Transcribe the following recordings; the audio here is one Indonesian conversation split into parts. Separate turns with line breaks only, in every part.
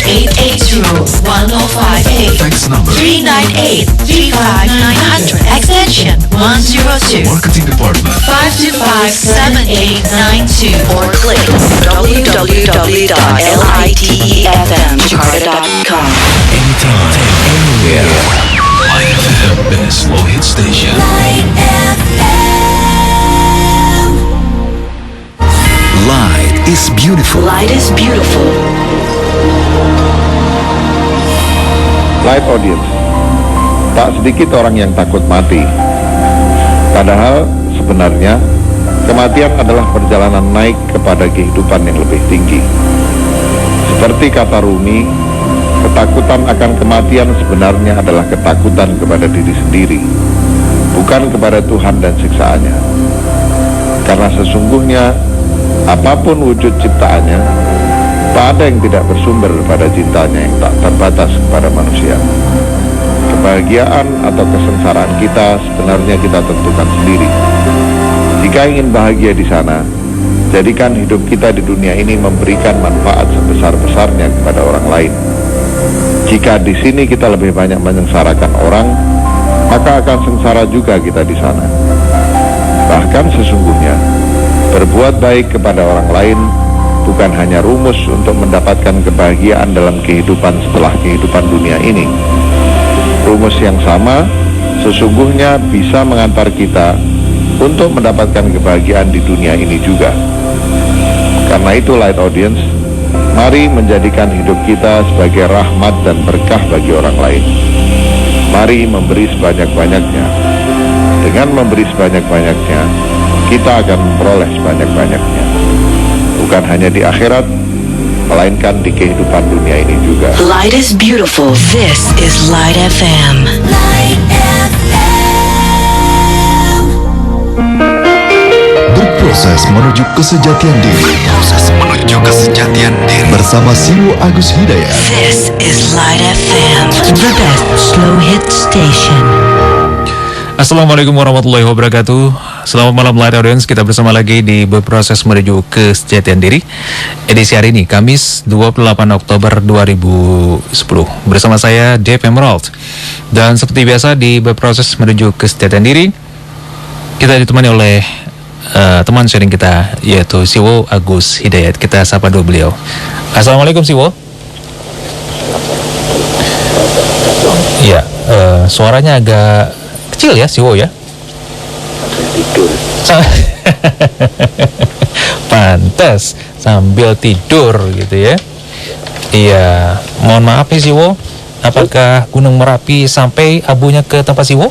880-1058.
Fax number
398-35900. Extension 102.
Marketing Department
525-7892.
Or click www.litefmjakarta.com.
anytime, anywhere. Light FM, best slow hit station. Light is beautiful.
Light is beautiful.
Light audience, tak sedikit orang yang takut mati. Padahal sebenarnya kematian adalah perjalanan naik kepada kehidupan yang lebih tinggi. Seperti kata Rumi, ketakutan akan kematian sebenarnya adalah ketakutan kepada diri sendiri, bukan kepada Tuhan dan siksaannya. Karena sesungguhnya apapun wujud ciptaannya, tak ada yang tidak bersumber pada cintanya yang tak terbatas kepada manusia. Kebahagiaan atau kesengsaraan kita sebenarnya kita tentukan sendiri. Jika ingin bahagia di sana, jadikan hidup kita di dunia ini memberikan manfaat sebesar-besarnya kepada orang lain. Jika di sini kita lebih banyak menyengsarakan orang, maka akan sengsara juga kita di sana. Bahkan sesungguhnya, berbuat baik kepada orang lain bukan hanya rumus untuk mendapatkan kebahagiaan dalam kehidupan setelah kehidupan dunia ini. Rumus yang sama sesungguhnya bisa mengantar kita untuk mendapatkan kebahagiaan di dunia ini juga. Karena itu Light Audience, mari menjadikan hidup kita sebagai rahmat dan berkah bagi orang lain. Mari memberi sebanyak-banyaknya. Dengan memberi sebanyak-banyaknya, kita akan memperoleh sebanyak-banyaknya. Bukan hanya di akhirat, melainkan di kehidupan dunia ini juga.
Light is beautiful. This is Light FM.
Berproses menuju kesejatian diri. Bersama Siwo Agus Hidayat.
This is Light FM. The best slow hit station.
Assalamualaikum warahmatullahi wabarakatuh. Selamat malam Light Audience. Kita bersama lagi di berproses menuju kesejatian diri. Edisi hari ini Kamis 28 Oktober 2010. Bersama saya Dave Emerald. Dan seperti biasa di berproses menuju kesejatian diri, kita ditemani oleh teman sharing kita, yaitu Siwo Agus Hidayat. Kita sapa dulu beliau. Assalamualaikum Siwo. Ya, suaranya agak kecil ya Siwo ya. Pantes sambil tidur gitu ya. Iya, mohon maaf nih Siwo. Apakah Gunung Merapi sampai abunya ke tempat Siwo?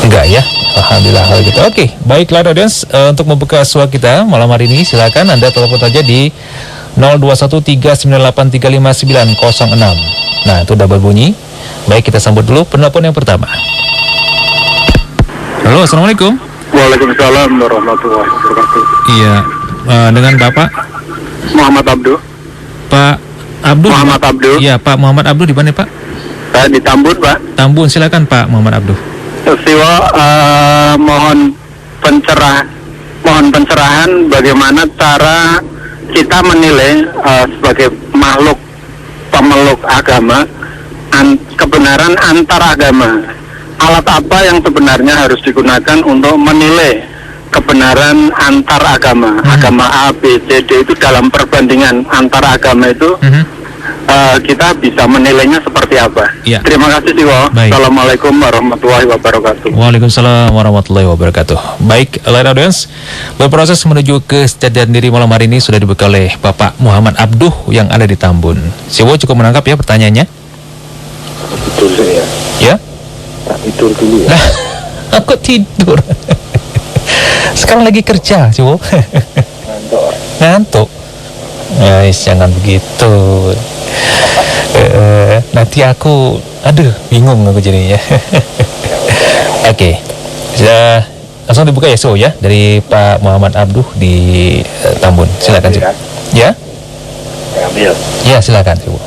Enggak ya. Alhamdulillah kalau gitu. Oke, baik Light Audience, untuk membuka suara kita malam hari ini silakan Anda telepon saja di 0213983596. Nah, itu udah berbunyi. Baik, kita sambut dulu penelpon yang pertama. Halo, Assalamualaikum.
Waalaikumsalam warahmatullahi wabarakatuh.
Iya, dengan Bapak
Muhammad Abdu.
Pak Abdul.
Muhammad Abdu.
Iya, Pak Muhammad Abdul di mana Pak?
Saya di Tambun, Pak.
Tambun, silakan Pak Muhammad Abdul.
Siwa, mohon pencerahan bagaimana cara kita menilai sebagai pemeluk agama kebenaran antar agama. Alat apa yang sebenarnya harus digunakan untuk menilai kebenaran antar agama, agama A, B, C, D itu dalam perbandingan antar agama itu kita bisa menilainya seperti apa?
Ya.
Terima kasih Siwo.
Baik.
Assalamualaikum warahmatullahi wabarakatuh.
Waalaikumsalam warahmatullahi wabarakatuh. Baik, Light Audience, berproses menuju kesejatian diri malam hari ini sudah dibekal oleh Bapak Muhammad Abduh yang ada di Tambun. Siwo cukup menangkap ya pertanyaannya?
Tidur saya.
Ya?
Tak tidur dulu ya.
Nah, aku tidur. Sekarang lagi kerja, Siwo. Ngantuk. Guys, jangan begitu. Nanti aku, bingung aku jadinya. Oke, sudah langsung dibuka ya, Siwo ya, dari Pak Muhammad Abduh di Tambun. Silakan, Siwo. Ya?
Ambil.
Ya, silakan, Siwo.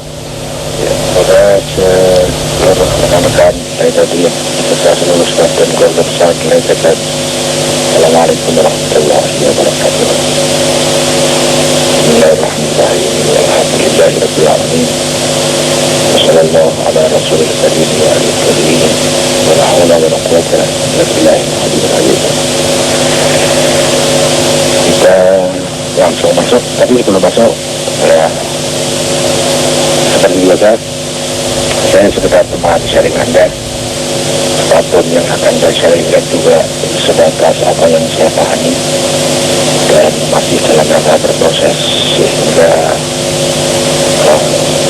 Saudara seluruh rekan-rekan saya tadi yang beserta seluruh staf dan keluarga besar Light FM. Assalamualaikum warahmatullahi wabarakatuh. Bismillahirrahmanirrahim.
sebelum masuk ya seperti biasa, saya sekedar teman sharing Anda. Apapun yang akan saya sharingkan juga sebatas apa yang saya pahami dan masih dalam rangka berproses, sehingga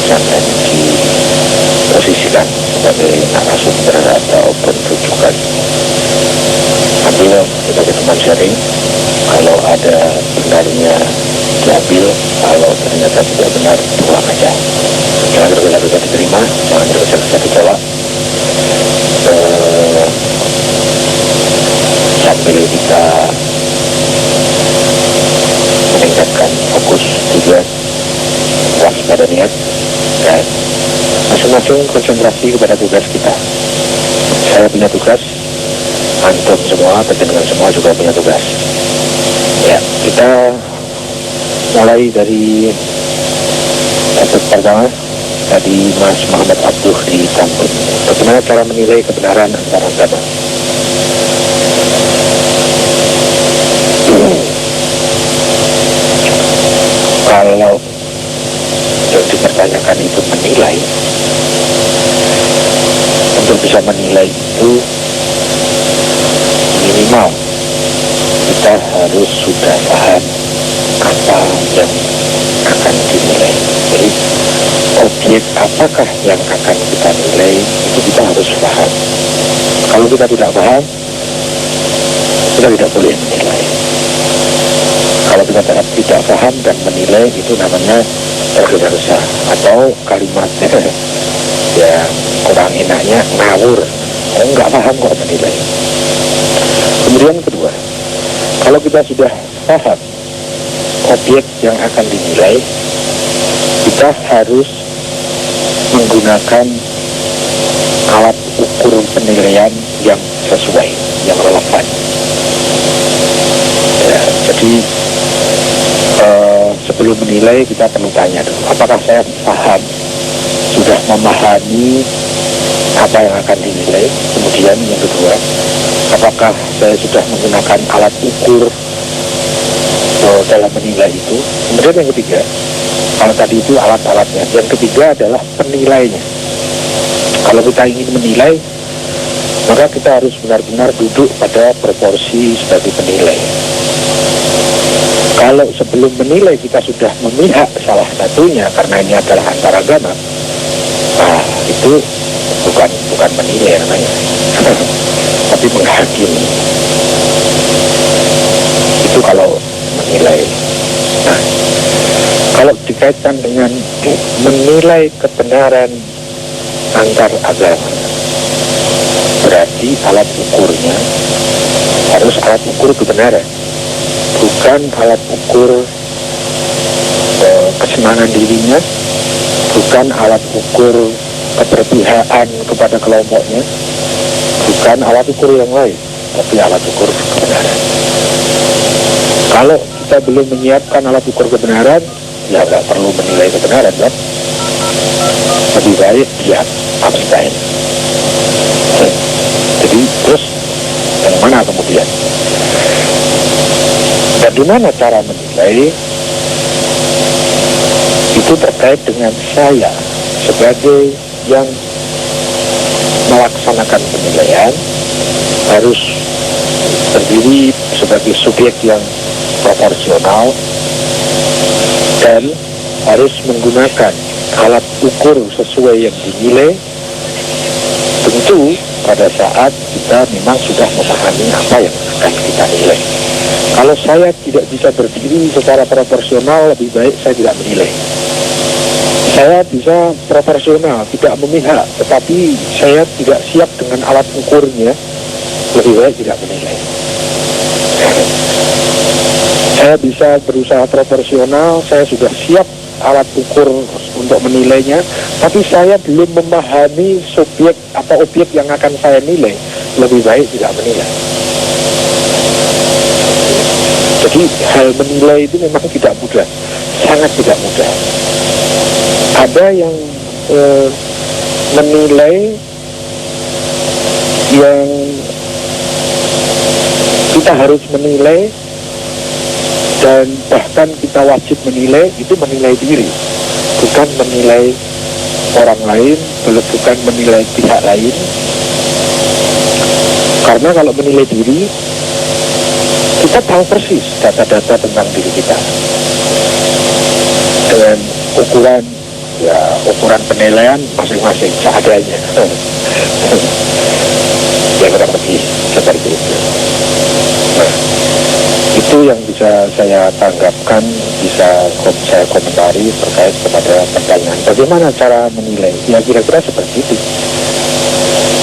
jangan diposisikan sebagai narasumber ataupun rujukan. Ambil sebagai teman sharing, kalau ada benarnya diambil, kalau ternyata tidak benar, buang aja. Jangan tergesa-gesa diterima, jangan tergesa-gesa ditolak. Sambil kita meningkatkan fokus tujuan, waspada niat, dan masing-masing konsentrasi kepada tugas kita. Saya punya tugas, antum semua, pendengar semua juga punya tugas. Ya, kita mulai dari topik pertama. Tadi Mas Muhammad Abduh di Tambun. Bagaimana cara menilai kebenaran antara agama? Kalau yang dipertanyakan itu menilai, untuk bisa menilai itu minimal kita harus sudah paham apa yang akan dinilai. Jadi objek apakah yang akan kita nilai itu kita harus paham. Kalau kita tidak paham, kita tidak boleh menilai. Kalau kita tidak paham dan menilai, itu namanya tergesa-gesa, atau kalimatnya ya kurang enaknya ngawur. Nggak paham kok menilai. Kemudian kedua, kalau kita sudah paham objek yang akan dinilai, kita harus menggunakan alat ukur penilaian yang sesuai, yang relevan. Ya, jadi sebelum menilai kita perlu tanya dulu, apakah saya paham, sudah memahami apa yang akan dinilai. Kemudian yang kedua, apakah saya sudah menggunakan alat ukur dalam menilai itu. Kemudian yang ketiga, kalau tadi itu alat-alatnya, yang ketiga adalah penilainya. Kalau kita ingin menilai, maka kita harus benar-benar duduk pada proporsi sebagai penilai. Kalau sebelum menilai kita sudah memihak salah satunya karena ini adalah antaragama, nah itu bukan menilai namanya, tapi menghakimi. Itu kalau menilai. Nah, kalau dikaitkan dengan menilai kebenaran antar agama, berarti alat ukurnya harus alat ukur kebenaran, bukan alat ukur kesenangan dirinya, bukan alat ukur keberpihakan kepada kelompoknya, bukan alat ukur yang lain, tapi alat ukur kebenaran. Kalau kita belum menyiapkan alat ukur kebenaran, ya nggak perlu menilai kebenaran, kan? Lebih baik dia abstain. Jadi terus yang mana kemudian? Bagaimana cara menilai? Itu terkait dengan saya sebagai yang melaksanakan penilaian, harus berdiri sebagai subjek yang proporsional dan harus menggunakan alat ukur sesuai yang dinilai, tentu pada saat kita memang sudah memahami apa yang akan kita nilai. Kalau saya tidak bisa berdiri secara proporsional, lebih baik saya tidak menilai. Saya bisa proporsional, tidak memihak, tetapi saya tidak siap dengan alat ukurnya, lebih baik tidak menilai. Saya bisa berusaha proporsional, saya sudah siap alat ukur untuk menilainya, tapi saya belum memahami subjek atau objek yang akan saya nilai, lebih baik tidak menilai. Jadi hal menilai itu memang tidak mudah, sangat tidak mudah. Ada yang menilai yang kita harus menilai
Dan bahkan kita wajib menilai, itu menilai diri, bukan menilai orang lain, bukan menilai pihak lain. Karena kalau menilai diri, kita tahu persis data-data tentang diri kita dengan ukuran penilaian masing-masing seadanya. Ya kurang lebih seperti itu. Nah, itu yang bisa saya tanggapkan, bisa saya komentari terkait kepada pertanyaan bagaimana cara menilai. Ya kira-kira seperti itu.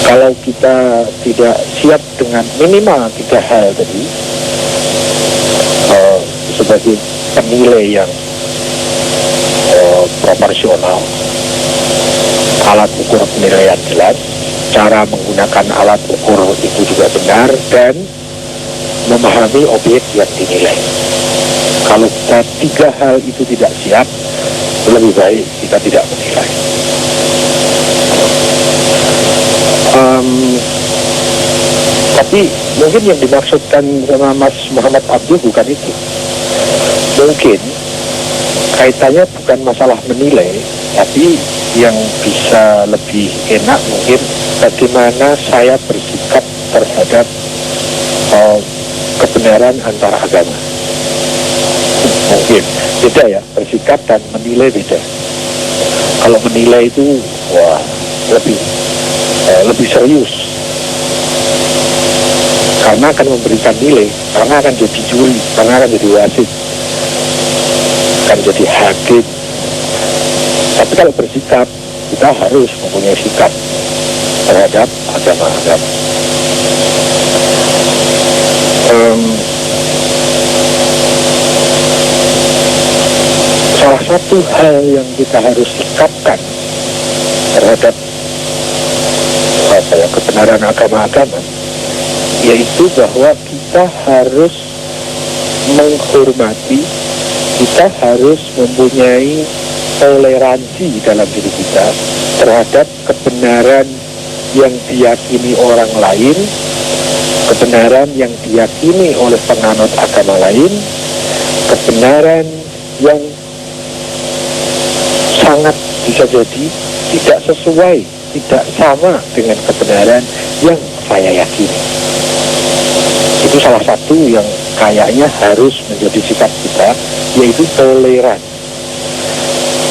Kalau kita tidak siap dengan minimal 3 hal tadi, sebagai penilai yang proporsional, alat ukur penilaian jelas, cara menggunakan alat ukur itu juga benar, dan memahami objek yang dinilai. Kalau kita 3 hal itu tidak siap, lebih baik kita tidak menilai. Tapi mungkin yang dimaksudkan sama Mas Muhammad Abdul bukan itu. Mungkin kaitannya bukan masalah menilai, tapi yang bisa lebih enak mungkin bagaimana saya bersikap terhadap kebenaran antara agama. Mungkin beda ya, bersikap dan menilai beda. Kalau menilai itu lebih serius, karena akan memberikan nilai, karena akan jadi juri, karena akan jadi wasit, akan jadi hakim. Tapi kalau bersikap, kita harus mempunyai sikap terhadap agama-agama. Salah satu hal yang kita harus sikapkan terhadap kebenaran agama-agama, yaitu bahwa kita harus menghormati, kita harus mempunyai toleransi dalam diri kita terhadap kebenaran yang diyakini orang lain, kebenaran yang diyakini oleh penganut agama lain, kebenaran yang sangat bisa jadi tidak sesuai, tidak sama dengan kebenaran yang saya yakini. Itu salah satu yang kayaknya harus menjadi sikap kita, yaitu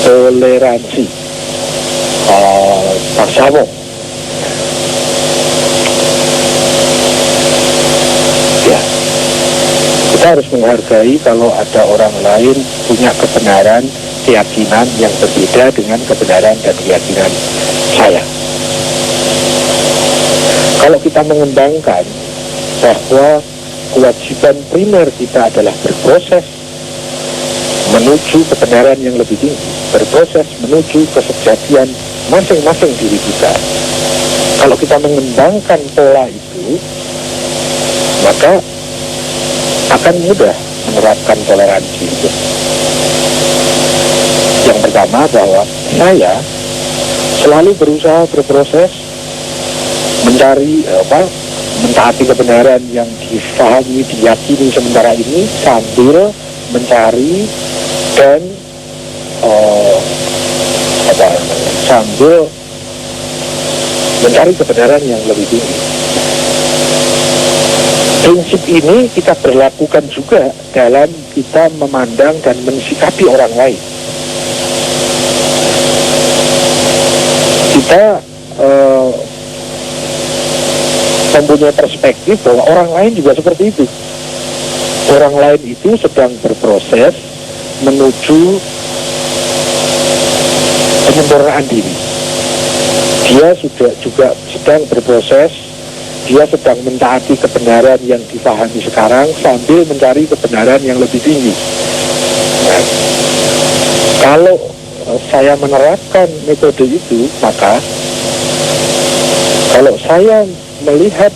toleransi, tasawuf. Ya, kita harus menghargai kalau ada orang lain punya kebenaran, keyakinan yang berbeda dengan kebenaran dan keyakinan saya. Kalau kita mengembangkan bahwa kewajiban primer kita adalah berproses menuju kebenaran yang lebih tinggi, berproses menuju kesejatian masing-masing diri kita. Kalau kita mengembangkan pola itu, maka akan mudah menerapkan toleransi itu. Yang pertama, bahwa saya selalu berusaha berproses mencari mentaati kebenaran yang difahami, diyakini sementara ini, sambil mencari dan sambil mencari kebenaran yang lebih tinggi. Prinsip ini kita berlakukan juga dalam kita memandang dan mensikapi orang lain. Kita mempunyai perspektif bahwa orang lain juga seperti itu. Orang lain itu sedang berproses menuju penyempurnaan diri. Dia juga sedang berproses, dia sedang mentaati kebenaran yang dipahami sekarang sambil mencari kebenaran yang lebih tinggi. Nah, kalau saya menerapkan metode itu, maka kalau saya melihat,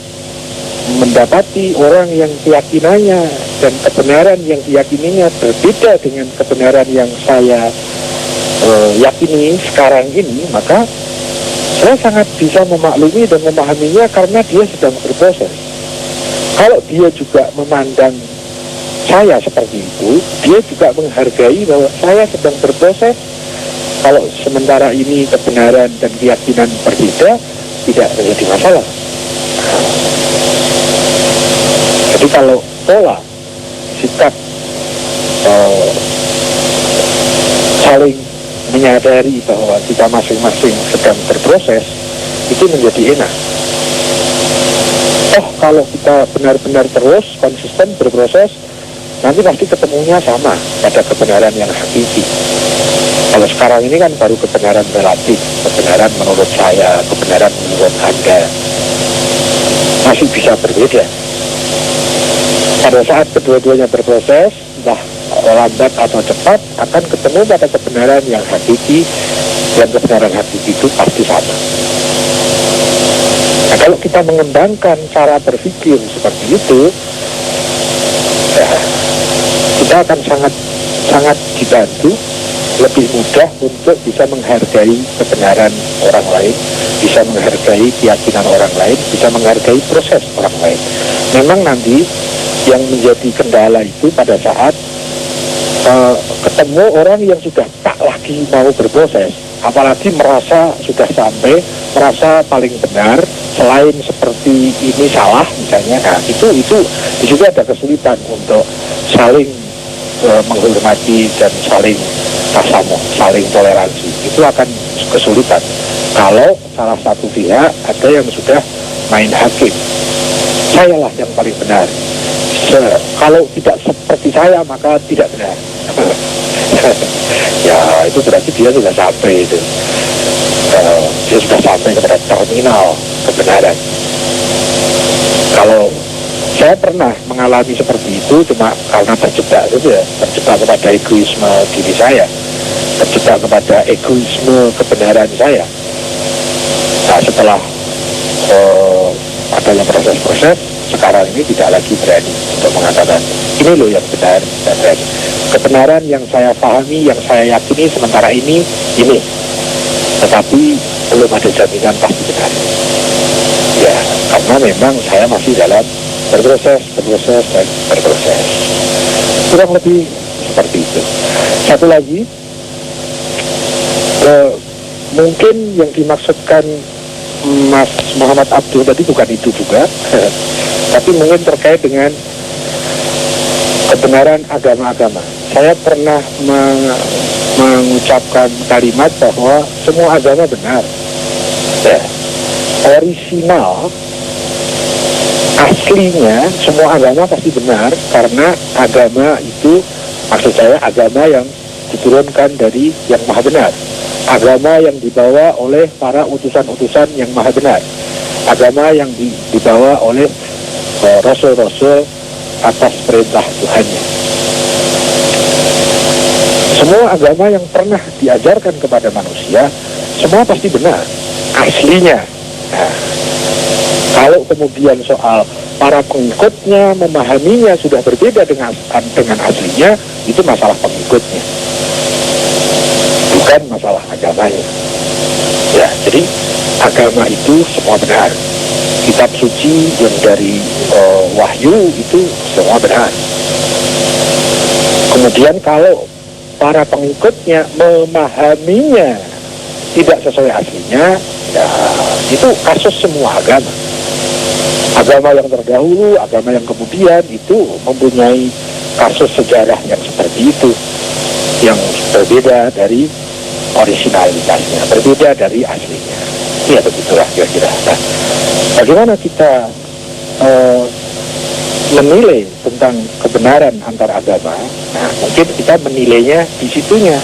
mendapati orang yang keyakinannya dan kebenaran yang diyakininya berbeda dengan kebenaran yang saya yakini sekarang ini, maka saya sangat bisa memaklumi dan memahaminya karena dia sedang berproses. Kalau dia juga memandang saya seperti itu, dia juga menghargai bahwa saya sedang berproses. Kalau sementara ini kebenaran dan keyakinan berbeda, tidak menjadi masalah. Jadi kalau pola sikap saling menyadari bahwa kita masing-masing sedang berproses, itu menjadi enak. Oh, kalau kita benar-benar terus konsisten berproses, nanti pasti ketemunya sama pada kebenaran yang hakiki. Kalau sekarang ini kan baru kebenaran relatif, kebenaran menurut saya, kebenaran menurut Anda, masih bisa berbeda. Pada saat kedua-duanya berproses, entah lambat atau cepat, akan ketemu pada kebenaran yang hakiki, dan kebenaran hakiki itu pasti sama. Nah, kalau kita mengembangkan cara berpikir seperti itu, ya, kita akan sangat dibantu, lebih mudah untuk bisa menghargai kebenaran orang lain, bisa menghargai keyakinan orang lain, bisa menghargai proses orang lain. Memang nanti yang menjadi kendala itu pada saat ketemu orang yang sudah tak lagi mau berproses, apalagi merasa sudah sampai, merasa paling benar, selain seperti ini salah misalnya. Nah, itu di situ ada kesulitan untuk saling menghormati dan saling tasamuh, saling toleransi. Itu akan kesulitan kalau salah satu pihak ada yang sudah main hakim. Sayalah yang paling benar. Kalau tidak seperti saya maka tidak benar. Ya, itu berarti dia sudah sampai itu. Dia sudah sampai kepada terminal kebenaran. Kalau saya pernah mengalami seperti itu, cuma karena terjebak saja, terjebak kepada egoisme diri saya, terjebak kepada egoisme kebenaran saya. Nah, setelah adanya proses-proses, sekarang ini tidak lagi berani untuk mengatakan ini loh yang benar, dan berani. Kebenaran yang saya pahami, yang saya yakini sementara ini, tetapi belum ada jaminan pasti benar. Ya, karena memang saya masih dalam berproses. Kurang lebih seperti itu. Satu lagi, mungkin yang dimaksudkan Mas Muhammad Abdul tadi bukan itu juga, tapi mungkin terkait dengan kebenaran agama-agama. Saya pernah mengucapkan kalimat bahwa semua agama benar. Ya, orisinal, aslinya semua agama pasti benar, karena agama itu, maksud saya agama yang diturunkan dari yang maha benar, agama yang dibawa oleh para utusan-utusan yang maha benar, agama yang dibawa oleh rasul-rasul atas perintah Tuhannya. Semua agama yang pernah diajarkan kepada manusia, semua pasti benar, aslinya. Nah, kalau kemudian soal para pengikutnya memahaminya sudah berbeda dengan aslinya, itu masalah pengikutnya, bukan masalah agamanya. Ya, jadi agama itu semua benar. Kitab suci yang dari wahyu itu semua benar. Kemudian kalau para pengikutnya memahaminya tidak sesuai aslinya, ya itu kasus semua agama. Agama yang terdahulu, agama yang kemudian itu mempunyai kasus sejarah yang seperti itu, yang berbeda dari originalitasnya, berbeda dari aslinya. Ya begitulah kira-kira. Nah, bagaimana kita menilai tentang kebenaran antar agama? Nah, mungkin kita menilainya di situnya.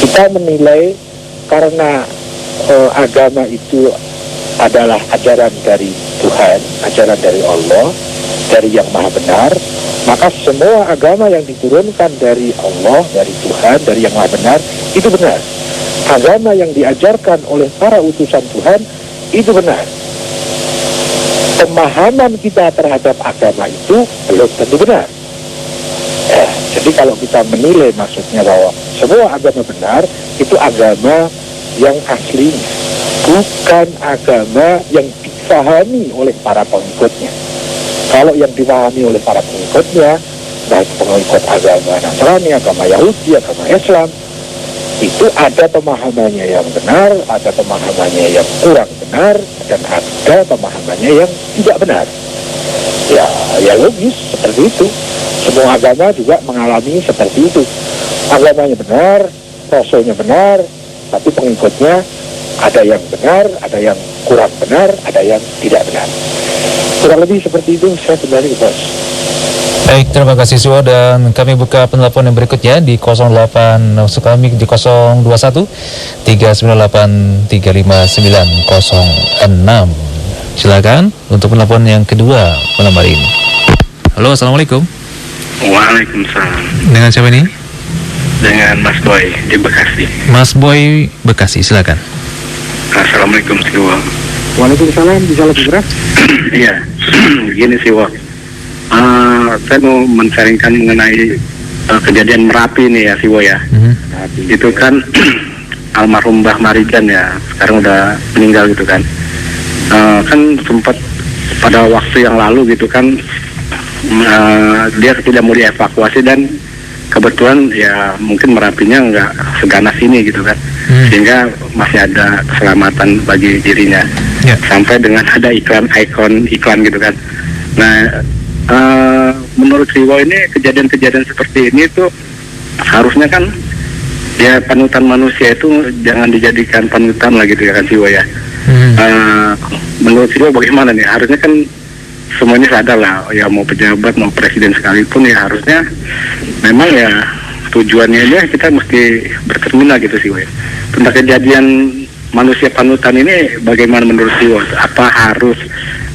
Kita menilai karena agama itu adalah ajaran dari Tuhan, ajaran dari Allah, dari yang maha benar, maka semua agama yang diturunkan dari Allah, dari Tuhan, dari yang maha benar, itu benar. Agama yang diajarkan oleh para utusan Tuhan, itu benar. Pemahaman kita terhadap agama itu belum tentu benar. Jadi kalau kita menilai maksudnya bahwa semua agama benar, itu agama yang aslinya, bukan agama yang dipahami oleh para pengikutnya. Kalau yang dipahami oleh para pengikutnya, baik pengikut agama Nasrani, agama Yahudi, agama Islam, itu ada pemahamannya yang benar, ada pemahamannya yang kurang benar, dan ada pemahamannya yang tidak benar. Ya logis seperti itu. Semua agama juga mengalami seperti itu. Agamanya benar, rasulnya benar, tapi pengikutnya ada yang benar, ada yang kurang benar, ada yang tidak benar. Kurang lebih seperti itu. Saya kembali, Bos.
Baik, terima kasih Siwo, dan kami buka penelpon yang berikutnya di 08 maksud kami di 021 398 35906. Silakan untuk penelpon yang kedua malam hari ini. Halo, assalamualaikum.
Waalaikumsalam.
Dengan siapa ini?
Dengan Mas Boy di Bekasi.
Mas Boy Bekasi, silakan.
Assalamualaikum Siwo.
Waalaikumsalam, bisa lebih keras?
Iya, gini Siwo. Saya mau men-sharingkan mengenai kejadian Merapi nih ya Siwo ya. Itu kan almarhum Mbah Marijan ya, sekarang udah meninggal gitu kan. Kan sempat pada waktu yang lalu gitu kan, dia tidak mau dievakuasi dan kebetulan ya mungkin Merapinya nggak seganas ini gitu kan, sehingga masih ada keselamatan bagi dirinya. Sampai dengan ada iklan gitu kan. Nah, menurut Siwo ini kejadian-kejadian seperti ini tuh harusnya kan ya panutan manusia itu jangan dijadikan panutan lah gitu ya kan Siwo ya. Menurut Siwo bagaimana nih? Harusnya kan semuanya sadar lah, ya mau pejabat mau presiden sekalipun ya harusnya memang ya tujuannya ya kita mesti bercermin lah gitu Siwo ya. Tentang kejadian manusia panutan ini bagaimana menurut Siwo? Apa harus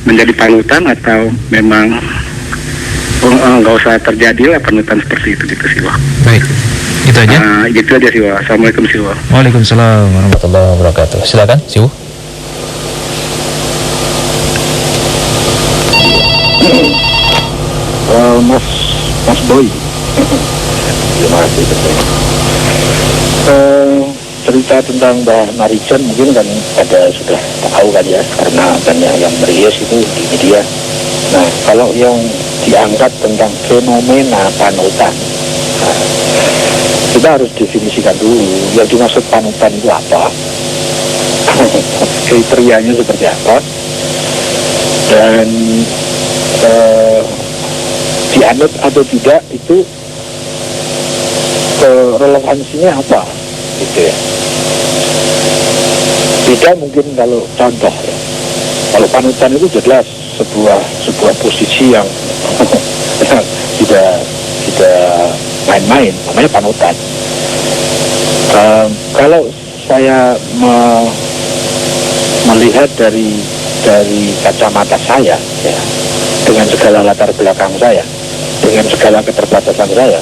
menjadi panutan atau memang nggak usah terjadi lah panutan seperti itu gitu Siwo? Baik,
itu aja.
Gitu aja Siwo. Assalamualaikum Siwo.
Waalaikumsalam warahmatullahi wabarakatuh. Silakan Siwo.
Mas Boy. Terima kasih. Cerita tentang Mbah Marijan mungkin kan ada sudah tahu kan ya, karena banyak yang merias itu di media. Nah, kalau yang diangkat tentang fenomena panutan, nah, kita harus definisikan dulu yang dimaksud panutan itu apa, kriterianya seperti apa, dan dianut atau tidak itu relevansinya apa gitu ya. Beda mungkin kalau contoh ya. Kalau panutan itu jelas sebuah posisi yang tidak main-main, namanya panutan. Kalau saya melihat dari kacamata saya ya, dengan segala latar belakang saya, dengan segala keterbatasan saya,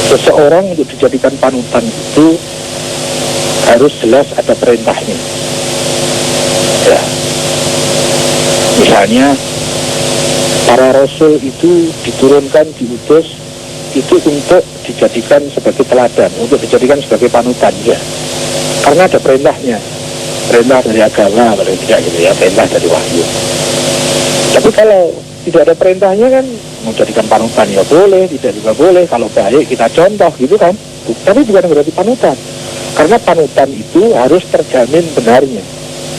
seseorang untuk dijadikan panutan itu harus jelas ada perintahnya ya. Misalnya para rasul itu diturunkan, diutus itu untuk dijadikan sebagai teladan, untuk dijadikan sebagai panutan ya, karena ada perintahnya, perintah dari agama kalau tidak gitu ya, perintah dari wahyu. Tapi kalau tidak ada perintahnya kan mau jadikan panutan ya boleh, tidak juga boleh. Kalau baik kita contoh gitu kan, tapi bukan berarti panutan, karena panutan itu harus terjamin benarnya.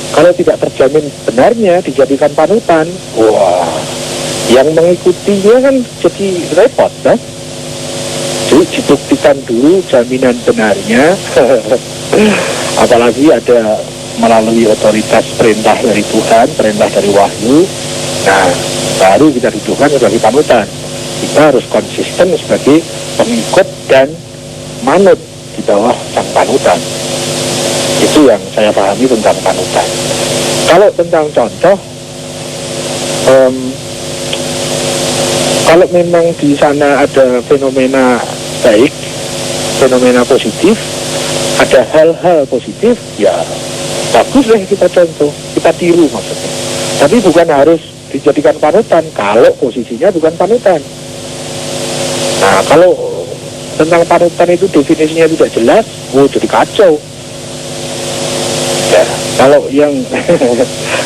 Kalau tidak terjamin benarnya dijadikan panutan, wah, yang mengikutinya kan jadi repot kan. Jadi dibuktikan dulu jaminan benarnya apalagi ada melalui otoritas perintah dari Tuhan, perintah dari wahyu. Nah, baru kita tuduhkan sebagai panutan. Kita harus konsisten sebagai pengikut dan manut di bawah sang panutan. Itu yang saya pahami tentang panutan. Kalau tentang contoh, kalau memang di sana ada fenomena baik, fenomena positif, ada hal-hal positif, ya bagus deh kita contoh, kita tiru maksudnya. Tapi bukan harus dijadikan panutan kalau posisinya bukan panutan. Nah, kalau tentang panutan itu definisinya tidak jelas, jadi kacau. Ya, kalau yang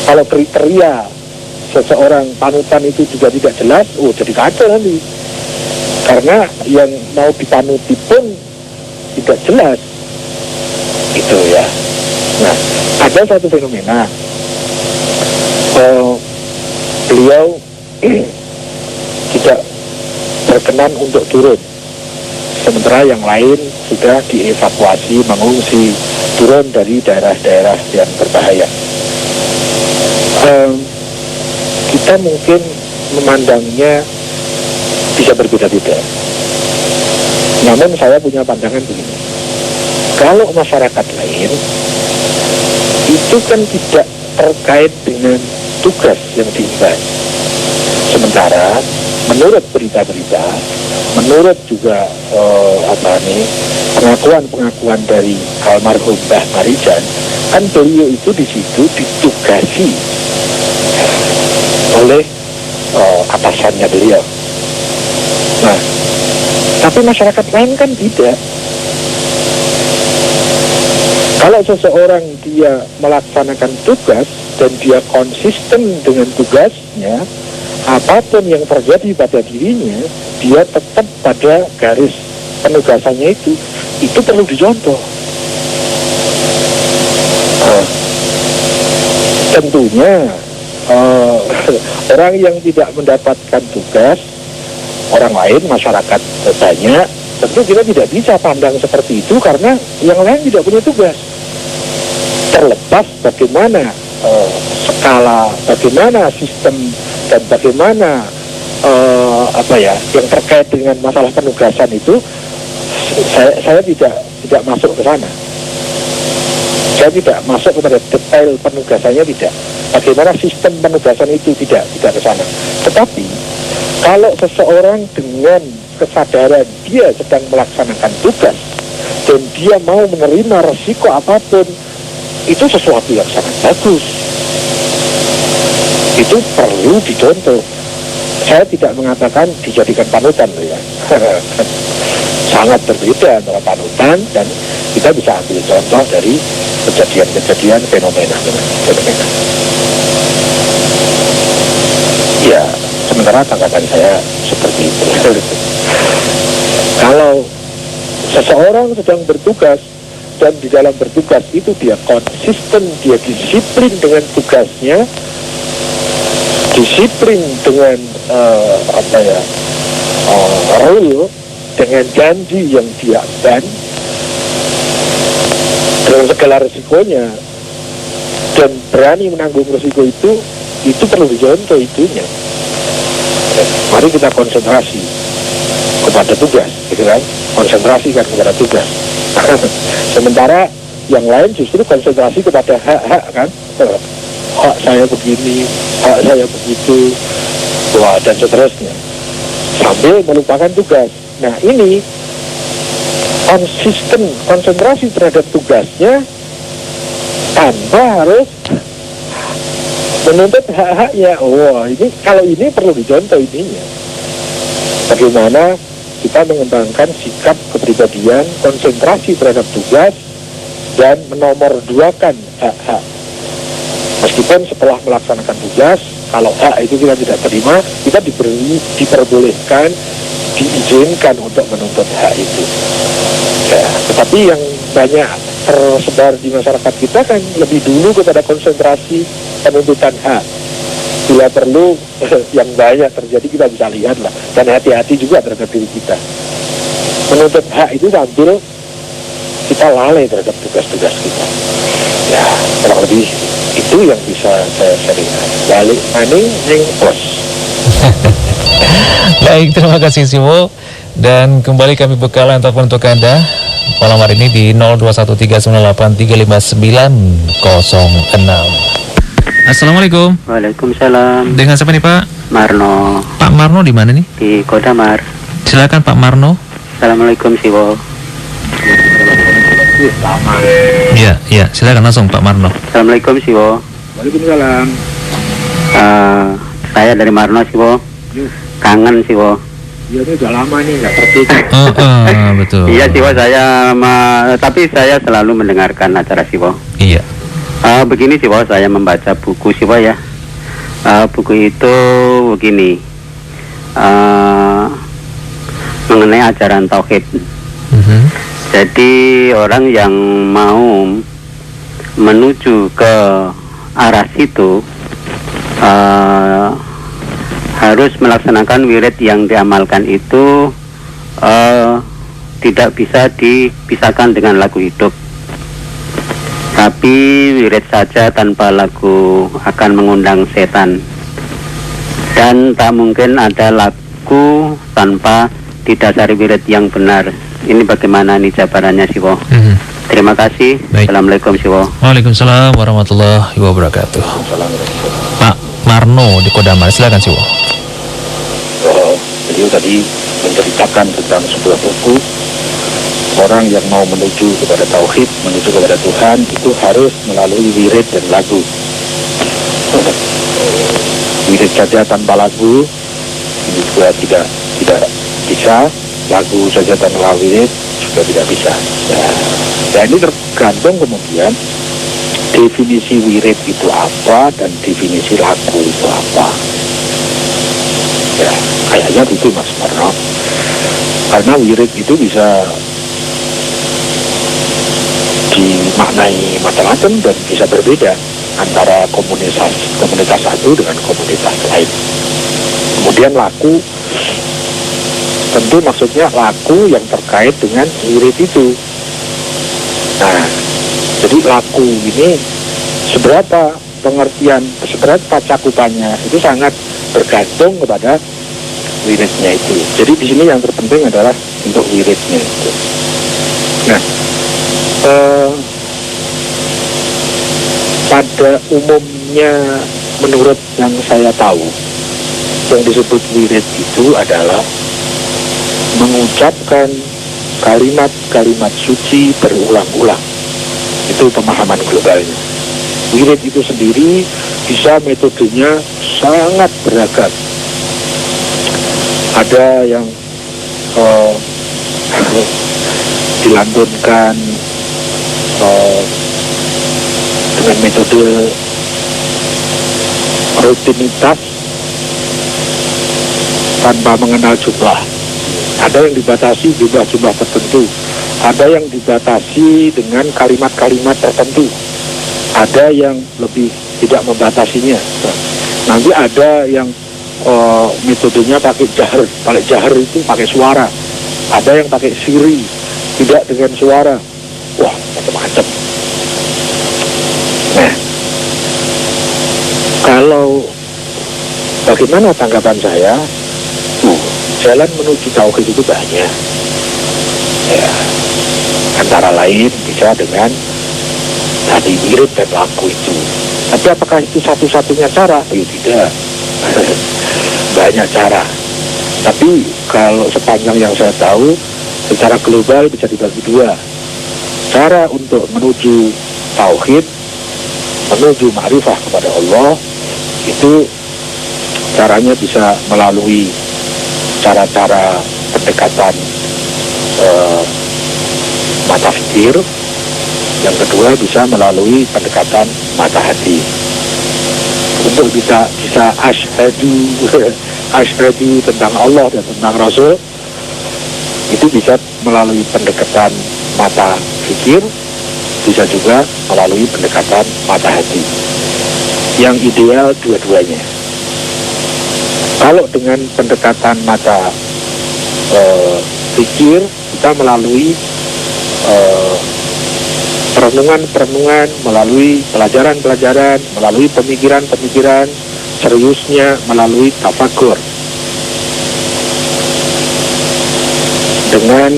kalau kriteria seseorang panutan itu juga tidak jelas, jadi kacau nanti. Karena yang mau dipanuti pun tidak jelas, gitu ya. Nah, ada satu fenomena, beliau tidak berkenan untuk turun, sementara yang lain sudah dievakuasi, mengungsi, turun dari daerah-daerah yang berbahaya. Kita mungkin memandangnya bisa berbeda-beda. Namun saya punya pandangan begini. Kalau masyarakat lain itu kan tidak terkait dengan tugas yang diemban. Sementara menurut berita-berita, menurut juga pengakuan-pengakuan dari almarhum Mbah Marijan, kan beliau itu di situ ditugasi oleh atasannya beliau. Nah, tapi masyarakat lain kan tidak. Kalau seseorang dia melaksanakan tugas dan dia konsisten dengan tugasnya, apapun yang terjadi pada dirinya, dia tetap pada garis penugasannya itu perlu dicontoh. Tentunya orang yang tidak mendapatkan tugas, orang lain, masyarakat banyak, tentu kita tidak bisa pandang seperti itu karena yang lain tidak punya tugas. Terlepas bagaimana skala, bagaimana sistem, dan bagaimana yang terkait dengan masalah penugasan itu, saya tidak masuk ke sana. Saya tidak masuk kepada detail penugasannya, tidak. Bagaimana sistem penugasan itu tidak ke sana. Tetapi kalau seseorang dengan kesadaran dia sedang melaksanakan tugas dan dia mau menerima resiko apapun, itu sesuatu yang sangat bagus. Itu perlu dicontoh. Saya tidak mengatakan dijadikan panutan, ya. Sangat berbeda antara panutan dan kita bisa ambil contoh dari kejadian-kejadian fenomena. Ya, sementara tanggapan saya seperti itu. Kalau seseorang sedang bertugas dan di dalam bertugas itu dia konsisten, dia disiplin dengan tugasnya, disiplin dengan rule, dengan janji yang dia emban, dengan segala risikonya, dan berani menanggung risiko itu perlu dicontoh itunya. Mari kita konsentrasi kepada tugas, gitu kan? Konsentrasikan kepada tugas. Sementara yang lain justru konsentrasi kepada hak-hak, kan? Hak saya begini, hak saya begitu, wah, dan seterusnya, sambil melupakan tugas. Nah, ini konsisten, konsentrasi terhadap tugasnya tanpa harus menuntut hak-haknya. Wah, ini kalau ini perlu dicontoh ininya. Bagaimana kita mengembangkan sikap kepribadian, konsentrasi terhadap tugas, dan menomorduakan hak-hak. Meskipun setelah melaksanakan tugas, kalau hak itu kita tidak terima, kita diperbolehkan, diizinkan untuk menuntut hak itu. Ya, tetapi yang banyak tersebar di masyarakat kita kan lebih dulu kepada konsentrasi penuntutan hak. Bila perlu yang banyak terjadi kita bisa lihat lah, dan hati-hati juga terhadap diri kita. Menuntut hak itu sambil kita lalai terhadap tugas-tugas kita. Ya, kurang lebih itu yang bisa saya lihat. Balik maning ning pos.
Baik, terima kasih Simo. Dan kembali kami bekalan telepon untuk Anda malam hari ini di 0213983596. Assalamualaikum.
Waalaikumsalam.
Dengan siapa nih Pak?
Marno.
Pak Marno di mana nih?
Di Kodamar.
Silakan Pak Marno.
Assalamualaikum Siwo.
Iya, silakan langsung Pak Marno.
Assalamualaikum Siwo.
Waalaikumsalam.
Saya dari Marno Siwo. Kangen Siwo.
Ya, ini udah lama nih nggak tertib.
Betul.
Iya Siwo, tapi saya selalu mendengarkan acara Siwo.
Iya.
Begini Siwo, saya membaca buku Siwo ya. Buku itu begini. mengenai ajaran tauhid. Jadi orang yang mau menuju ke arah situ harus melaksanakan wirid yang diamalkan itu tidak bisa dipisahkan dengan lagu hidup. Tapi wirid saja tanpa lagu akan mengundang setan. Dan tak mungkin ada lagu tanpa didasari wirid yang benar. Ini bagaimana nih jabarannya Siwo? Terima kasih.
Baik.
Assalamualaikum Siwo.
Waalaikumsalam warahmatullahi wabarakatuh. Pak Marno di Kodamar, silakan Siwo.
Beliau tadi menceritakan tentang sebuah buku. Orang yang mau menuju kepada tauhid, menuju kepada Tuhan itu harus melalui wirid dan lagu. Wirid saja tanpa lagu ini juga tidak bisa. Lagu saja tanpa wirid juga tidak bisa. Nah ini tergantung kemudian definisi wirid itu apa dan definisi lagu itu apa. Ya kayaknya gitu Mas Marno. Karena wirid itu bisa dimaknai macam-macam dan bisa berbeda antara komunitas satu dengan komunitas lain. Kemudian lagu tentu maksudnya lagu yang terkait dengan wirid itu. Nah, jadi lagu ini seberapa pengertian, seberapa cakupannya itu sangat bergantung kepada wiridnya itu. Jadi di sini yang terpenting adalah untuk wiridnya itu. Nah, pada umumnya menurut yang saya tahu, yang disebut wirid itu adalah mengucapkan kalimat-kalimat suci berulang-ulang. Itu pemahaman globalnya. Wirid itu sendiri bisa metodenya sangat beragam. Ada yang dilantunkan dengan metode rutinitas tanpa mengenal jumlah. Ada yang dibatasi jumlah-jumlah tertentu. Ada yang dibatasi dengan kalimat-kalimat tertentu. Ada yang lebih tidak membatasinya. Nanti ada yang metodenya pakai jahar itu pakai suara. Ada yang pakai siri, tidak dengan suara. Wah, macam-macam. Nah, kalau bagaimana tanggapan saya? Jalan menuju tauhid itu banyak. Ya, antara lain bisa dengan tadi wirid dan lagu itu. Tapi apakah itu satu-satunya cara? Ya tidak. Banyak cara. Tapi kalau sepanjang yang saya tahu, secara global bisa dibagi dua. Cara untuk menuju tauhid, menuju ma'rifah kepada Allah, itu caranya bisa melalui cara-cara pendekatan mata fikir. Yang kedua bisa melalui pendekatan mata hati. Untuk bisa asyhadu tentang Allah dan tentang Rasul, itu bisa melalui pendekatan mata fikir, bisa juga melalui pendekatan mata hati. Yang ideal dua-duanya. Kalau dengan pendekatan mata fikir, kita melalui perenungan-perenungan, melalui pelajaran-pelajaran, melalui pemikiran-pemikiran, seriusnya melalui tafakur. Dengan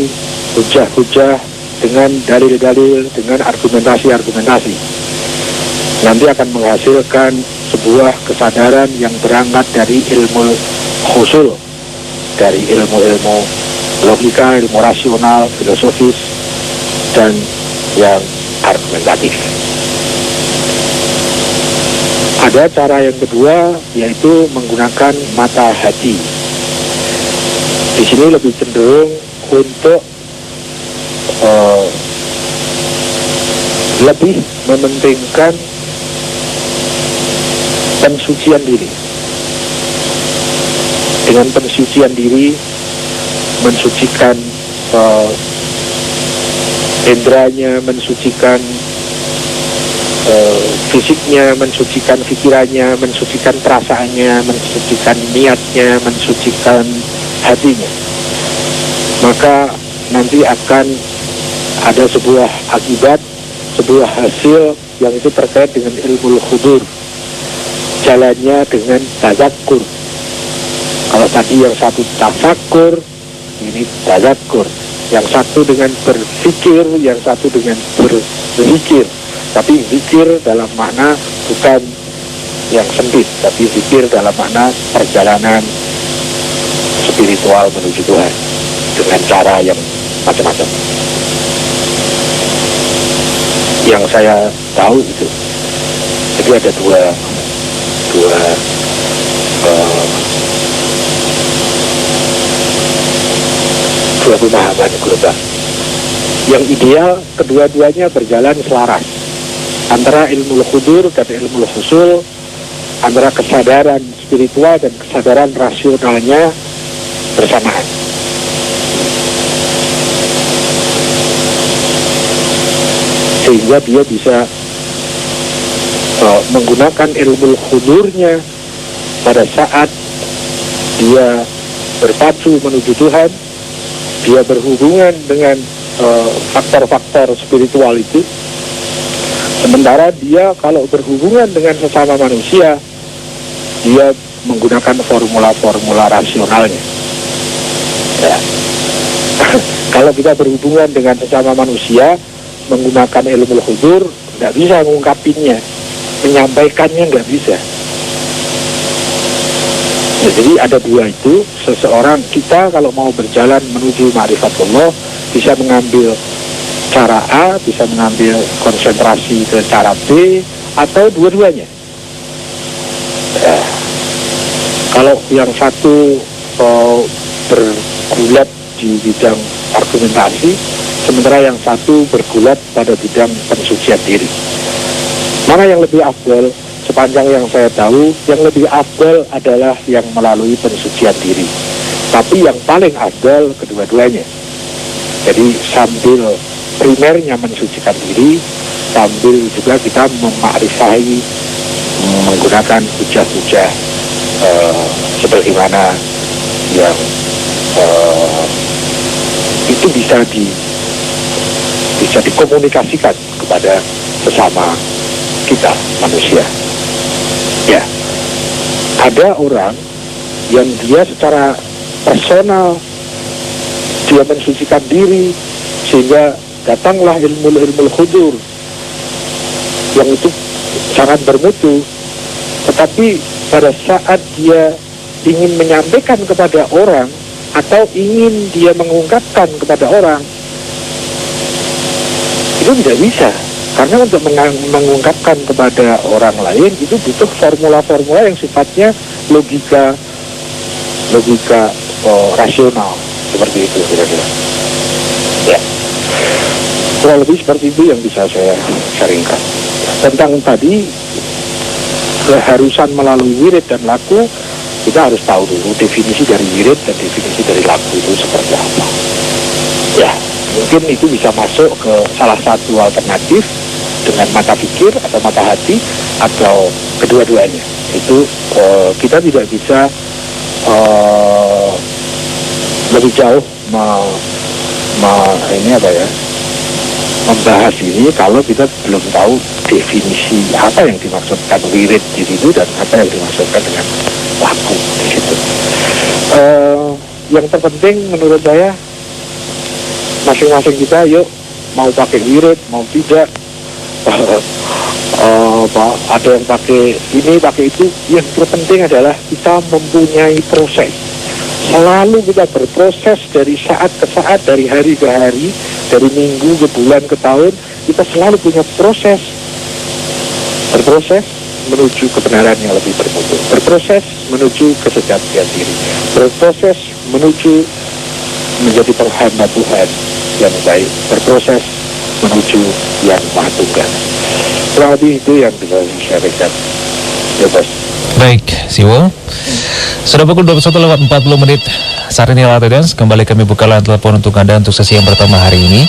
hujah-hujah, dengan dalil-dalil, dengan argumentasi-argumentasi. Nanti akan menghasilkan sebuah kesadaran yang berangkat dari ilmu khusul, dari ilmu-ilmu logika, ilmu rasional, filosofis, dan yang argumentatif. Ada cara yang kedua, yaitu menggunakan mata hati. Di sini lebih cenderung untuk lebih mementingkan pensucian diri. Dengan pensucian diri, mensucikan indranya, mensucikan fisiknya, mensucikan pikirannya, mensucikan perasaannya, mensucikan niatnya, mensucikan hatinya. Maka nanti akan ada sebuah akibat, sebuah hasil yang itu terkait dengan ilmu khudur, jalannya dengan tazakkur. Kalau tadi yang satu tafakur, ini tazakkur. Yang satu dengan berpikir, yang satu dengan berzikir. Tapi zikir dalam makna bukan yang sempit, tapi zikir dalam makna perjalanan spiritual menuju Tuhan dengan cara yang macam-macam. Yang saya tahu itu, jadi ada dua pemahaman global. Yang ideal kedua-duanya berjalan selaras antara ilmu khudur dan ilmu husul, antara kesadaran spiritual dan kesadaran rasionalnya bersamaan. Sehingga dia bisa menggunakan ilmu khudurnya pada saat dia berpacu menuju Tuhan, dia berhubungan dengan faktor-faktor spiritual itu. Sementara dia kalau berhubungan dengan sesama manusia, dia menggunakan formula-formula rasionalnya. Ya. Kalau kita berhubungan dengan sesama manusia, menggunakan ilmu khudur, nggak bisa mengungkapinnya, menyampaikannya nggak bisa. Ya, jadi ada dua itu. Seseorang kita kalau mau berjalan menuju ma'rifatullah bisa mengambil cara A, bisa mengambil konsentrasi ke cara B, atau dua-duanya. Ya. Kalau yang satu bergulat di bidang argumentasi, sementara yang satu bergulat pada bidang pensucian diri. Mana yang lebih afdal? Sepanjang yang saya tahu, yang lebih afdal adalah yang melalui pensucian diri. Tapi yang paling afdal kedua-duanya. Jadi sambil primernya mensucikan diri, sambil juga kita memakrifai menggunakan hujah-hujah sebagaimana yang itu bisa dikomunikasikan kepada sesama kita manusia. Ya, ada orang yang dia secara personal dia mensucikan diri sehingga datanglah ilmu khudur yang itu sangat bermutu, tetapi pada saat dia ingin menyampaikan kepada orang atau ingin dia mengungkapkan kepada orang, itu tidak bisa. Karena untuk mengungkapkan kepada orang lain itu butuh formula-formula yang sifatnya logika rasional, seperti itu kira-kira. Ya, kurang lebih seperti itu yang bisa saya sharingkan. Tentang tadi keharusan melalui wirid dan laku, kita harus tahu dulu definisi dari wirid dan definisi dari laku itu seperti apa. Ya, mungkin itu bisa masuk ke salah satu alternatif dengan mata pikir atau mata hati atau kedua-duanya. Itu kita tidak bisa lebih jauh membahas ini kalau kita belum tahu definisi apa yang dimaksudkan wirid di situ dan apa yang dimaksudkan dengan laku di situ. Yang terpenting menurut saya, masing-masing kita yuk mau pakai wirid mau tidak, ada yang pakai ini pakai itu, yang terpenting adalah kita mempunyai proses. Selalu kita berproses dari saat ke saat, dari hari ke hari, dari minggu ke bulan ke tahun, kita selalu punya proses. Berproses menuju kebenaran yang lebih bermutu, berproses menuju kesejatian diri, berproses menuju menjadi penghamba Tuhan yang baik, berproses menuju yang Maha Tunggal. Kurang lebih itu yang bisa saya sampaikan. Ya, Bos.
Baik, Siwo. Sudah pukul 21.40 saat ini Light Audience. Kembali kami buka line telepon untuk Anda untuk sesi yang pertama hari ini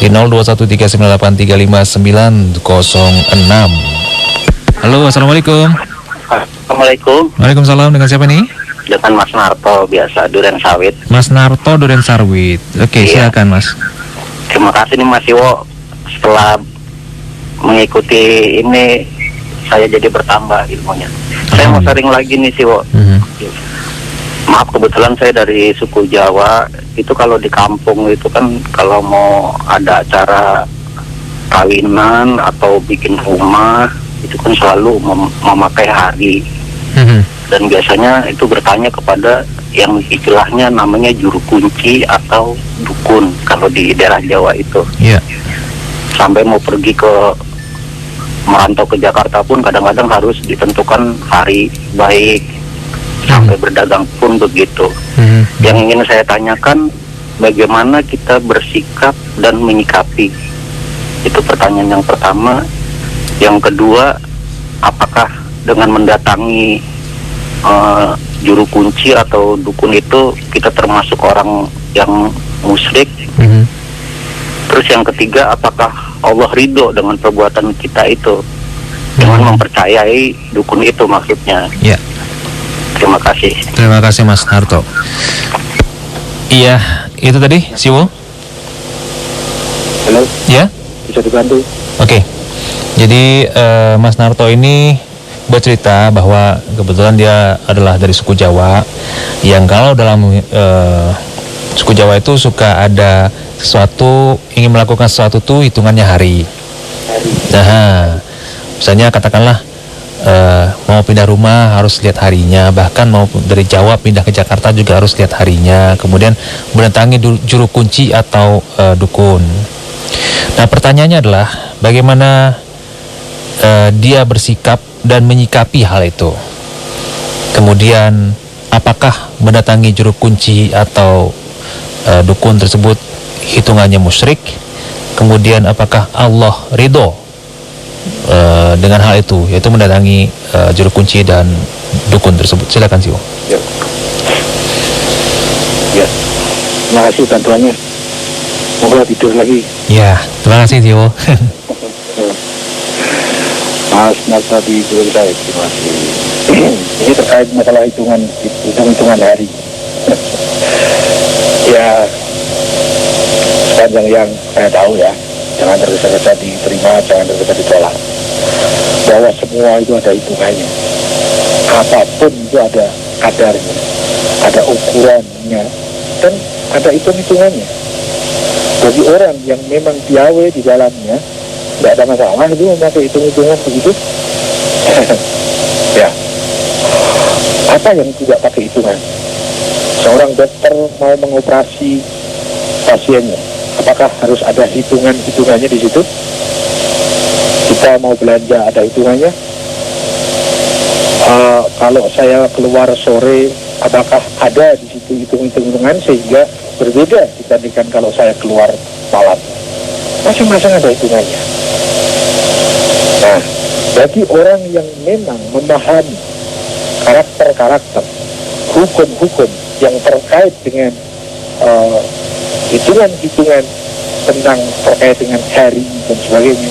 di 021398359906. Halo, Assalamualaikum.
Assalamualaikum.
Waalaikumsalam, dengan siapa nih?
Dengan Mas Narto, biasa Duren Sawit.
Mas Narto Duren Sawit. Oke,
Iya.
silakan Mas.
Terima kasih nih Mas Iwo. Setelah mengikuti ini, saya jadi bertambah ilmunya. Saya mau sharing lagi nih Siwo. Maaf, kebetulan saya dari suku Jawa. Itu kalau di kampung itu kan kalau mau ada acara kawinan atau bikin rumah, itu kan selalu memakai hari. Dan biasanya itu bertanya kepada yang istilahnya namanya juru kunci atau dukun kalau di daerah Jawa itu.
Iya.
Sampai mau pergi ke merantau ke Jakarta pun kadang-kadang harus ditentukan hari baik. Sampai berdagang pun begitu. Yang ingin saya tanyakan, bagaimana kita bersikap dan menyikapi? Itu pertanyaan yang pertama. Yang kedua, apakah dengan mendatangi juru kunci atau dukun itu kita termasuk orang yang musyrik? Terus yang ketiga, apakah Allah ridho dengan perbuatan kita itu dengan mempercayai dukun itu maksudnya?
Iya.
Terima kasih.
Terima kasih Mas Narto. Iya, itu tadi Siwo.
Halo,
Ya.
bisa dibantu?
Oke. Jadi Mas Narto ini bercerita bahwa kebetulan dia adalah dari suku Jawa, yang kalau dalam suku Jawa itu suka ada sesuatu, ingin melakukan sesuatu tuh hitungannya hari. Nah, misalnya katakanlah mau pindah rumah harus lihat harinya, bahkan mau dari Jawa pindah ke Jakarta juga harus lihat harinya, kemudian mendatangi juru kunci atau dukun. Nah, pertanyaannya adalah bagaimana dia bersikap dan menyikapi hal itu. Kemudian apakah mendatangi juru kunci atau dukun tersebut hitungannya musyrik? Kemudian apakah Allah ridho dengan hal itu, yaitu mendatangi juru kunci dan dukun tersebut? Silakan Siwo.
Ya. Ya. Terima kasih bantuannya. Moga tidur lagi.
Ya, terima kasih Siwo.
Mas tadi belum saya. Terima kasih. Ini terkait masalah hitungan hari. Ya, sepanjang yang saya tahu ya, jangan tergesa-gesa diterima, jangan tergesa-gesa ditolak. Bahwa semua itu ada hitungannya. Apapun itu ada kadarnya, ada ukurannya, dan ada hitung-hitungannya. Bagi orang yang memang piawai di dalamnya, tidak ada masalah itu memakai hitung-hitungan begitu. Ya, apa yang tidak pakai hitungan? Seorang dokter mau mengoperasi pasiennya, apakah harus ada hitungannya di situ? Kita mau belanja ada hitungannya. Kalau saya keluar sore, apakah ada di situ hitungan sehingga berbeda dibandingkan kalau saya keluar malam? Masing-masing ada hitungannya. Nah, bagi orang yang memang memahami karakter-karakter, hukum-hukum yang terkait dengan hitungan-hitungan tentang terkait dengan hari dan sebagainya,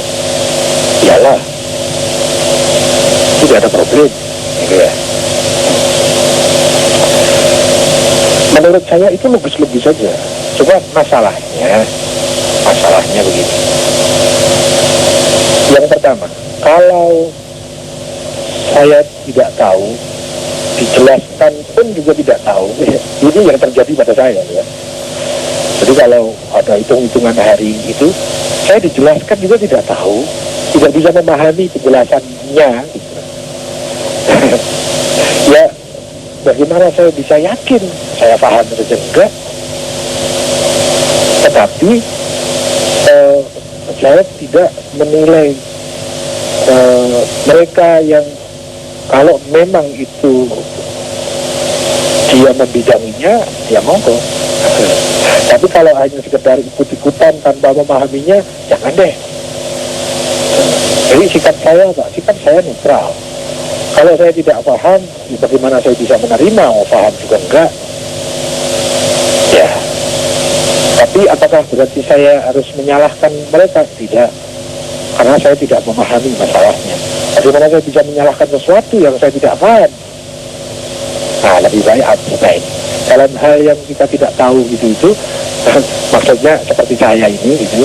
iyalah tidak ada problem, gitu ya. Menurut saya itu logis-logis saja. Cuma masalahnya begini. Yang pertama, kalau saya tidak tahu, dijelaskan pun juga tidak tahu, ini yang terjadi pada saya ya. Jadi kalau ada hitung-hitungan hari itu, saya dijelaskan juga tidak tahu, tidak bisa memahami penjelasannya gitu. Ya, bagaimana saya bisa yakin saya paham saja enggak? Tetapi saya tidak menilai mereka yang kalau memang itu dia membidanginya, ya monggo. Tapi kalau hanya sekedar ikut-ikutan tanpa memahaminya, jangan deh. Jadi sikap saya netral. Kalau saya tidak paham, bagaimana saya bisa menerima? Mau paham juga enggak. Ya. Tapi apakah berarti saya harus menyalahkan mereka? Tidak. Karena saya tidak memahami masalahnya. Bagaimana saya bisa menyalahkan sesuatu yang saya tidak paham? Nah, lebih baik abstain. Dalam hal yang kita tidak tahu itu maksudnya seperti saya ini gitu,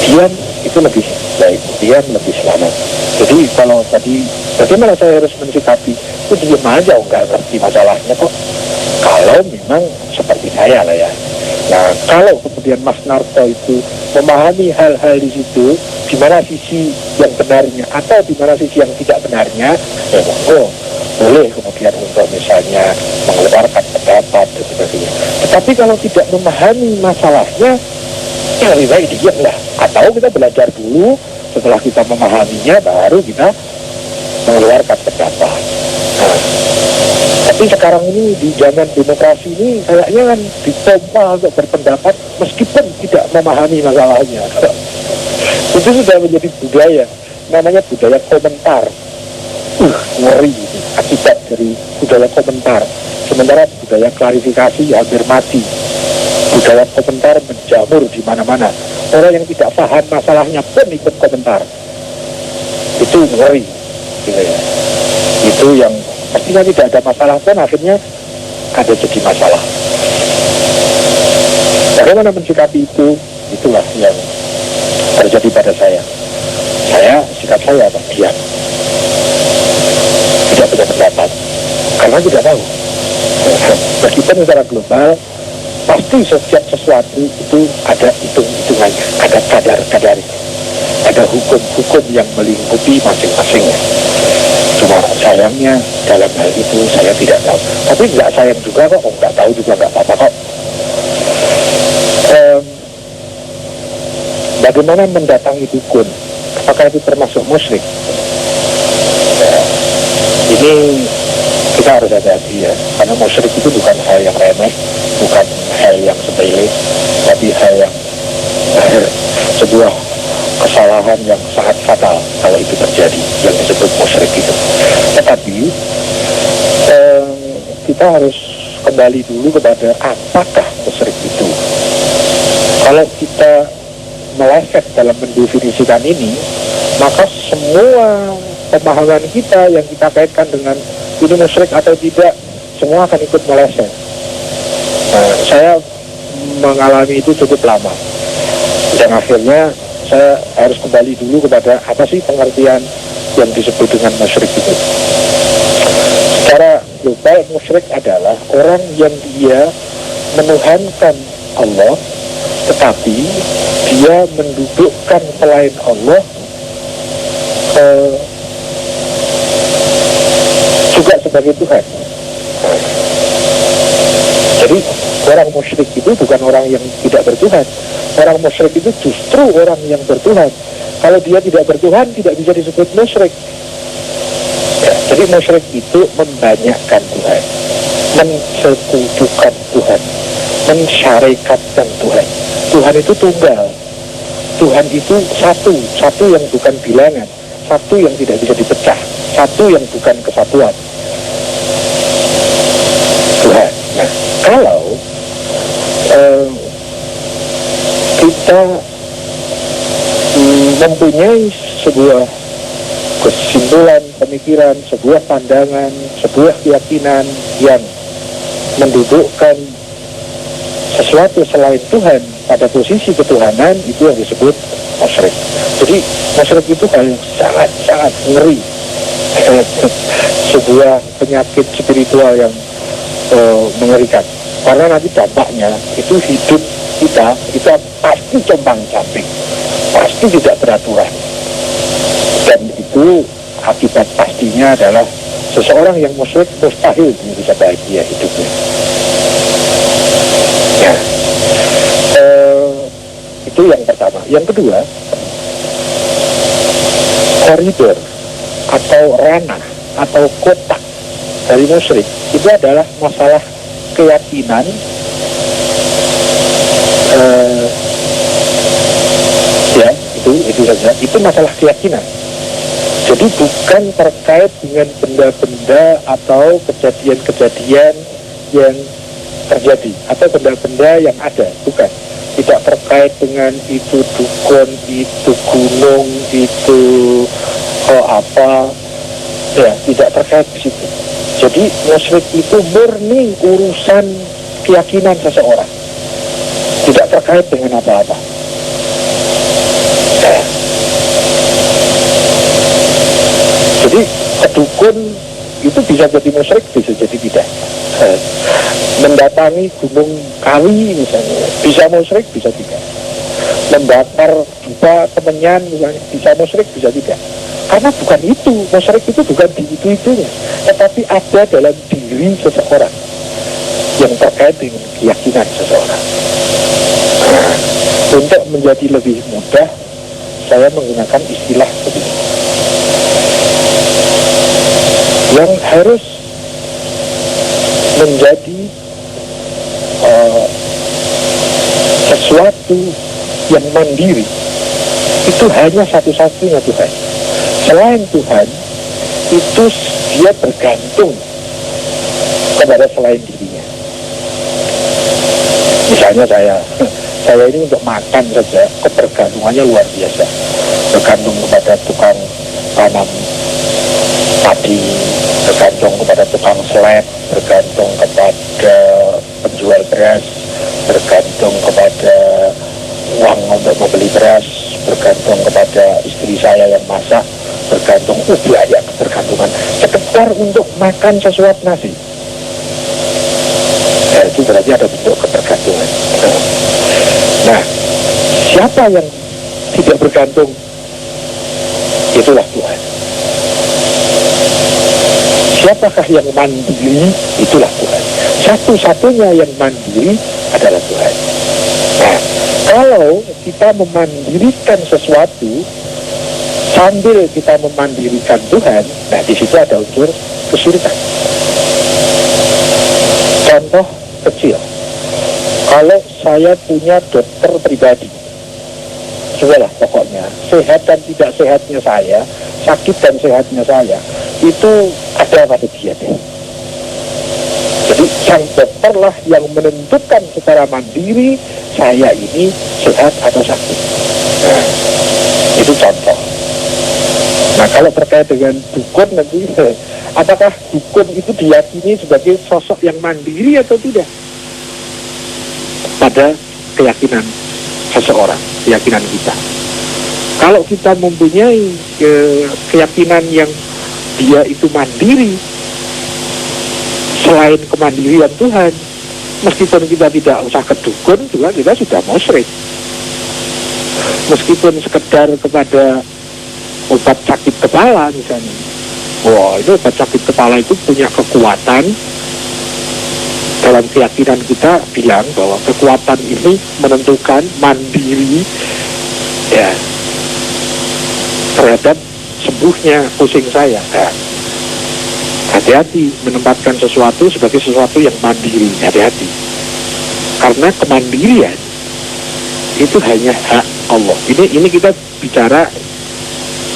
diam itu lebih baik, diam lebih selamat. Jadi kalau tadi bagaimana saya harus mensikapi, itu diam aja, nggak ngerti masalahnya kok. Kalau memang seperti saya lah ya. Nah, kalau kemudian Mas Narto itu memahami hal-hal di situ, di mana sisi yang benarnya atau di mana sisi yang tidak benarnya, ya monggo, boleh kemudian untuk misalnya mengeluarkan pendapat dan sebagainya. Tetapi kalau tidak memahami masalahnya, ya lebih baik diam lah. Atau kita belajar dulu, setelah kita memahaminya baru kita mengeluarkan pendapat. Nah, tapi sekarang ini di zaman demokrasi ini kayaknya kan dipompa untuk berpendapat meskipun tidak memahami masalahnya. Itu sudah menjadi budaya, namanya budaya komentar. Ngeri akibat dari budaya komentar. Sementara budaya klarifikasi hampir mati. Budaya komentar menjamur di mana-mana. Orang yang tidak paham masalahnya pun ikut komentar. Itu ngeri. Gitu ya. Itu yang pastinya tidak ada masalah pun akhirnya ada jadi masalah. Bagaimana mensikapi itu? Itulah yang terjadi pada saya. Sikap saya apa? Diam. Tidak punya pendapat karena tidak tahu. Meskipun secara global pasti setiap sesuatu itu ada hitung-hitungannya, ada kadar-kadarnya, ada hukum-hukum yang melingkupi masing-masingnya. Cuma sayangnya dalam hal itu saya tidak tahu. Tapi nggak sayang juga kok, nggak tahu juga nggak apa-apa kok. Bagaimana mendatangi dukun? Apakah itu termasuk musyrik? Ini kita harus hati-hati ya, karena musyrik itu bukan hal yang remeh, bukan hal yang sepele, tapi hal yang sebuah kesalahan yang sangat fatal kalau itu terjadi, yang disebut musyrik itu. Tetapi kita harus kembali dulu kepada apakah musyrik itu. Kalau kita meleset dalam mendefinisikan ini, maka semua pemahaman kita yang kita kaitkan dengan ini musyrik atau tidak, semua akan ikut meleset. Saya mengalami itu cukup lama, dan akhirnya saya harus kembali dulu kepada apa sih pengertian yang disebut dengan musyrik itu. Secara global, musyrik adalah orang yang dia menuhankan Allah, tetapi dia mendudukkan selain Allah juga sebagai Tuhan. Jadi orang musyrik itu bukan orang yang tidak bertuhan. Orang musyrik itu justru orang yang bertuhan. Kalau dia tidak bertuhan, tidak bisa disebut musyrik. Ya, jadi musyrik itu membanyakkan Tuhan, mensekutukan Tuhan, mensyarikatkan Tuhan. Tuhan itu tunggal. Tuhan itu satu yang bukan bilangan, satu yang tidak bisa dipecah, satu yang bukan kesatuan. Tuhan. Nah, kalau kita mempunyai sebuah kesimpulan, pemikiran, sebuah pandangan, sebuah keyakinan yang mendudukkan sesuatu selain Tuhan pada posisi ketuhanan, itu yang disebut musyrik. Jadi musyrik itu hal yang sangat ngeri, sebuah penyakit spiritual yang mengerikan, karena nanti dampaknya itu hidup kita pasti compang-camping, pasti tidak beraturan, dan itu akibat pastinya adalah seseorang yang musyrik mustahil bisa bahagia hidupnya. Ya, itu yang pertama. Yang kedua, koridor atau ranah atau kotak dari musyrik itu adalah masalah keyakinan, ya itu saja, itu masalah keyakinan. Jadi bukan terkait dengan benda-benda atau kejadian-kejadian yang terjadi atau benda-benda yang ada, bukan. Tidak terkait dengan itu dukun, itu gunung, itu apa, ya tidak terkait di situ. Jadi musyrik itu murni urusan keyakinan seseorang, tidak terkait dengan apa-apa. Jadi kedukun itu bisa jadi musyrik, bisa jadi tidak. Mendatangi gunung kawi misalnya, bisa musyrik, bisa tidak. Membakar dupa kemenyan misalnya, bisa musyrik, bisa tidak. Karena bukan itu, musyrik itu bukan di itu-itunya, tetapi ada dalam diri seseorang yang terkait dengan keyakinan seseorang. Nah, untuk menjadi lebih mudah, saya menggunakan istilah begini. Yang harus menjadi sesuatu yang mandiri itu hanya satu-satunya Tuhan. Selain Tuhan itu dia bergantung kepada selain dirinya. Misalnya saya ini untuk makan saja ketergantungannya luar biasa, bergantung kepada tukang tanam padi, bergantung kepada tukang seleb, bergantung kepada penjual beras, bergantung kepada uang untuk membeli beras, bergantung kepada istri saya yang masak, bergantung banyak ketergantungan sekedar untuk makan sesuap nasi. Ya, itu berarti ada bentuk ketergantungan. Nah, siapa yang tidak bergantung? Itulah Tuhan. Siapakah yang mandiri? Itulah Tuhan. Satu-satunya yang mandiri adalah Tuhan. Nah, kalau kita memandirikan sesuatu sambil kita memandirikan Tuhan, nah di situ ada unsur kesyirikan. Contoh kecil, kalau saya punya dokter pribadi, sudahlah pokoknya sehat dan tidak sehatnya saya, sakit dan sehatnya saya, itu ada pada dia deh. Jadi sang dokter lah yang menentukan secara mandiri saya ini sehat atau sakit. Nah, itu contoh. Nah, kalau terkait dengan dukun nanti, apakah dukun itu diyakini sebagai sosok yang mandiri atau tidak? Pada keyakinan seseorang, keyakinan kita. Kalau kita mempunyai keyakinan yang dia itu mandiri, selain kemandirian Tuhan, meskipun kita tidak usah ke dukun juga kita sudah musyrik. Meskipun sekedar kepada obat sakit kepala misalnya, wah itu obat sakit kepala itu punya kekuatan. Dalam keyakinan kita bilang bahwa kekuatan ini menentukan mandiri ya terhadap sembuhnya pusing saya. Nah, hati-hati menempatkan sesuatu sebagai sesuatu yang mandiri, hati-hati. Karena kemandirian itu hanya hak Allah. Ini kita bicara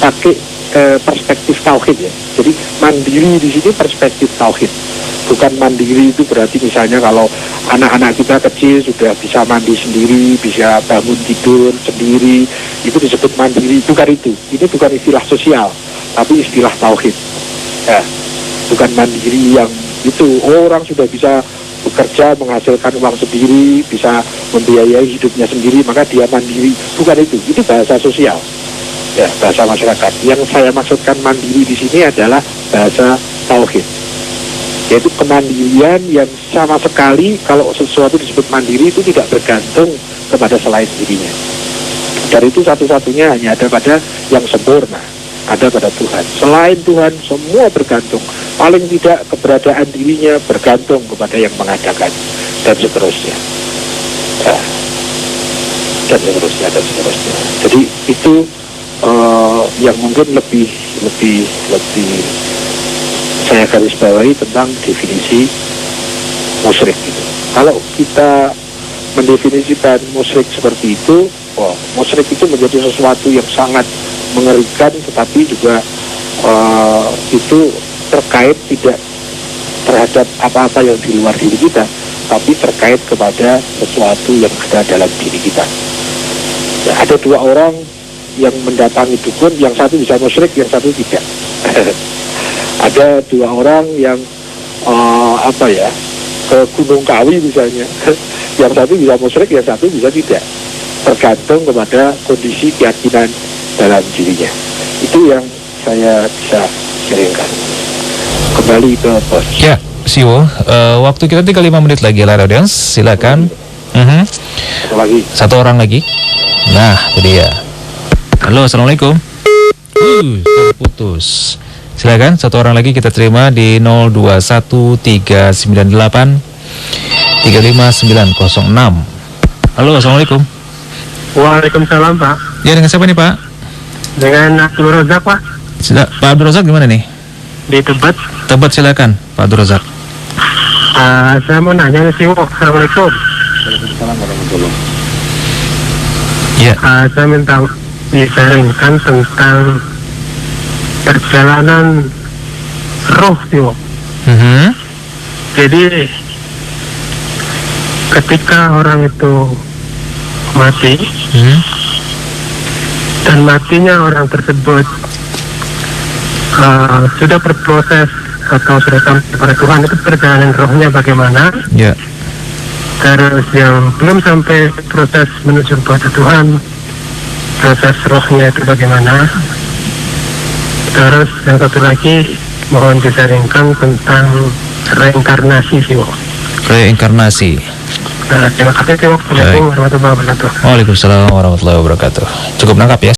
pakai perspektif tauhid ya. Jadi mandiri di sini perspektif tauhid. Bukan mandiri itu berarti misalnya kalau anak-anak kita kecil sudah bisa mandi sendiri, bisa bangun tidur sendiri, itu disebut mandiri. Bukan itu. Ini bukan istilah sosial, tapi istilah tauhid. Ya, bukan mandiri yang itu orang sudah bisa bekerja menghasilkan uang sendiri, bisa membiayai hidupnya sendiri, maka dia mandiri. Bukan itu. Itu bahasa sosial. Ya, bahasa masyarakat. Yang saya maksudkan mandiri di sini adalah bahasa tauhid, yaitu kemandirian yang sama sekali kalau sesuatu disebut mandiri itu tidak bergantung kepada selain dirinya. Dan itu satu-satunya hanya ada pada yang sempurna, ada pada Tuhan. Selain Tuhan semua bergantung, paling tidak keberadaan dirinya bergantung kepada yang mengadakan, dan seterusnya. Nah, dan seterusnya. Jadi itu yang mungkin lebih saya garis bawahi tentang definisi musyrik itu. Kalau kita mendefinisikan musyrik seperti itu, musyrik itu menjadi sesuatu yang sangat mengerikan, tetapi juga itu terkait tidak terhadap apa-apa yang di luar diri kita, tapi terkait kepada sesuatu yang ada dalam diri kita. Ya, ada dua orang yang mendatangi dukun, yang satu bisa musyrik, yang satu tidak. Ada dua orang yang ke Gunung Kawi misalnya, yang satu bisa musyrik, yang satu bisa tidak, tergantung kepada kondisi keyakinan dalam dirinya. Itu yang saya bisa sharingkan. Kembali ke bos.
Ya, Siwo, waktu kita tinggal 5 menit lagi, live audience, silakan. Satu orang lagi. Nah, itu dia. Halo, assalamualaikum. Terputus. Silakan, satu orang lagi kita terima di 021398 35906. Halo, assalamualaikum.
Waalaikumsalam, Pak.
Ya, dengan siapa nih, Pak?
Dengan Abdul Razak, Pak.
Pak Abdul Razak gimana nih?
Di Tebet.
Tebet, silakan, Pak Abdul Razak.
Saya mau nanya nih, Assalamualaikum.
Waalaikumsalam warahmatullahi wabarakatuh.
Ya.
Saya minta disaringkan tentang perjalanan roh, Siwo. Jadi ketika orang itu mati, dan matinya orang tersebut sudah berproses atau sudah sampai pada Tuhan, itu perjalanan rohnya bagaimana?
Ya.
Terus yang belum sampai proses menuju kepada Tuhan, proses rohnya itu bagaimana? Terus yang satu lagi, mohon disaringkan tentang reinkarnasi, Siwo.
Reinkarnasi.
Terima kasih, Siwo. Assalamualaikum warahmatullahi wabarakatuh.
Waalaikumsalam warahmatullahi wabarakatuh. Cukup nangkap ya.